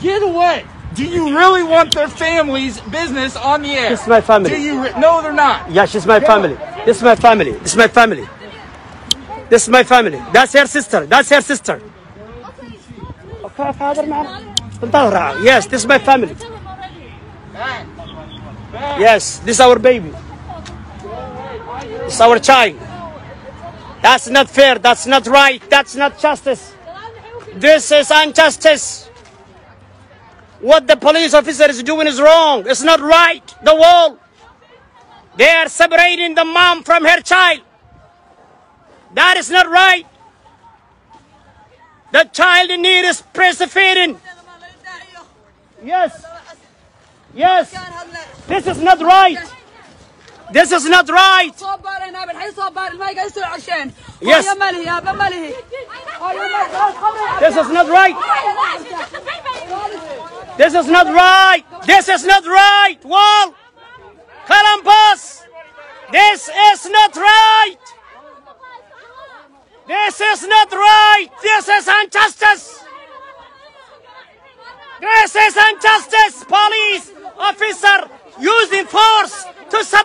Get away. Do you really want their family's business on the air? This is my family. Do you? No, they're not. Yeah, she's my family. This is my family. This is my family. This is my family. That's her sister. That's her sister. Okay, father, man. Yes, this is my family. Yes, this is our baby. This is our child. That's not fair. That's not right. That's not justice. This is injustice. What the police officer is doing is wrong. It's not right. The wall. They are separating the mom from her child. That is not right. The child in need is breastfeeding. Yes. Yes. This is not right. This is not right. Yes. This is not right. This is not right. This is not right. Wall. Columbus. This is not right. This is not right. This is injustice. This is injustice. Police officer using force to separate